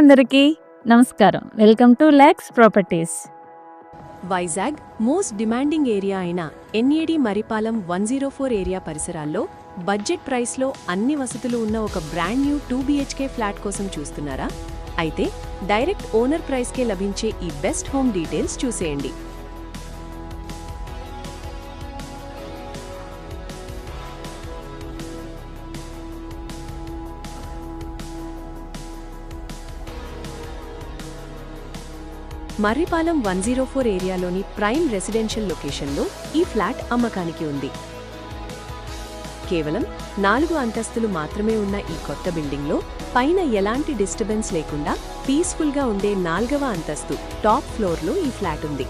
అందరికీ నమస్కారం. Welcome to lakhs properties. Vizag most demanding area అయిన ఎన్ఏడి మరిపాలెం 104 ఏరియా పరిసరాల్లో బడ్జెట్ ప్రైస్లో అన్ని వసతులు ఉన్న ఒక బ్రాండ్ న్యూ 2 BHK ఫ్లాట్ కోసం చూస్తున్నారా? అయితే డైరెక్ట్ ఓనర్ ప్రైస్కే లభించే ఈ బెస్ట్ హోమ్ డీటెయిల్స్ చూసేయండి. మర్రిపాలెం 104 ఏరియాలోని ప్రైమ్ రెసిడెన్షియల్ లొకేషన్లో ఈ ఫ్లాట్ అమ్మకానికి ఉంది. కేవలం 4 అంతస్తులు మాత్రమే ఉన్న ఈ కొత్త బిల్డింగ్లో పైన ఎలాంటి డిస్టర్బెన్స్ లేకుండా పీస్ఫుల్గా ఉండే 4వ అంతస్తు టాప్ ఫ్లోర్లో ఈ ఫ్లాట్ ఉంది.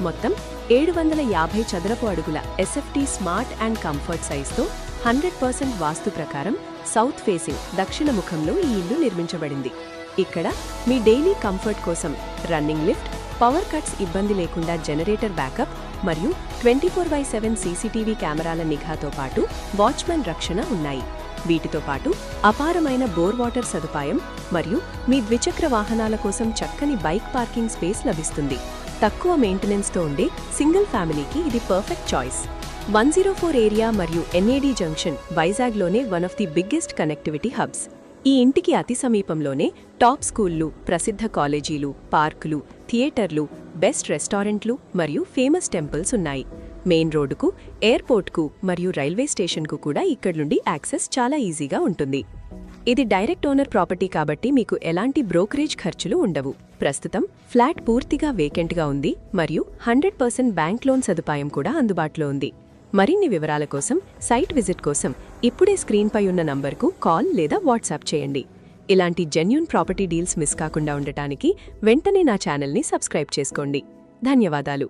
మొత్తం 750 చదరపు అడుగుల ఎస్ఎఫ్టీ స్మార్ట్ అండ్ కంఫర్ట్ సైజ్తో 100% వాస్తు ప్రకారం సౌత్ ఫేసింగ్ దక్షిణ ముఖంలో ఈ ఇల్లు నిర్మించబడింది. ఇక్కడ మీ డైలీ కంఫర్ట్ కోసం రన్నింగ్ లిఫ్ట్, పవర్ కట్స్ ఇబ్బంది లేకుండా జనరేటర్ బ్యాకప్ మరియు 24/7 సీసీటీవీ కెమెరాల నిఘాతో పాటు వాచ్మెన్ రక్షణ ఉన్నాయి. వీటితో పాటు అపారమైన బోర్ వాటర్ సదుపాయం మరియు మీ ద్విచక్ర వాహనాల కోసం చక్కని బైక్ పార్కింగ్ స్పేస్ లభిస్తుంది. తక్కువ మెయింటెనెన్స్తో ఉండే సింగిల్ ఫ్యామిలీకి ఇది పర్ఫెక్ట్ చాయిస్. 104 ఏరియా మరియు ఎన్ఏడి జంక్షన్ వైజాగ్లోనే one of the biggest connectivity hubs. ఈ ఇంటికి అతి సమీపంలోనే టాప్ స్కూళ్లు, ప్రసిద్ధ కాలేజీలు, పార్కులు, థియేటర్లు, బెస్ట్ రెస్టారెంట్లు మరియు ఫేమస్ టెంపుల్స్ ఉన్నాయి. మెయిన్ రోడ్డుకు, ఎయిర్పోర్ట్కు మరియు రైల్వే స్టేషన్కు కూడా ఇక్కడి నుండి యాక్సెస్ చాలా ఈజీగా ఉంటుంది. ఇది డైరెక్ట్ ఓనర్ ప్రాపర్టీ కాబట్టి మీకు ఎలాంటి బ్రోకరేజ్ ఖర్చులు ఉండవు. ప్రస్తుతం ఫ్లాట్ పూర్తిగా వేకెంట్గా ఉంది మరియు 100% బ్యాంక్ లోన్ సదుపాయం కూడా అందుబాటులో ఉంది. మరిన్ని వివరాల కోసం, సైట్ విజిట్ కోసం ఇప్పుడే స్క్రీన్పై ఉన్న నంబర్కు కాల్ లేదా వాట్సాప్ చేయండి. ఇలాంటి జెన్యూన్ ప్రాపర్టీ డీల్స్ మిస్ కాకుండా ఉండటానికి వెంటనే నా ఛానల్ని సబ్స్క్రైబ్ చేసుకోండి. ధన్యవాదాలు.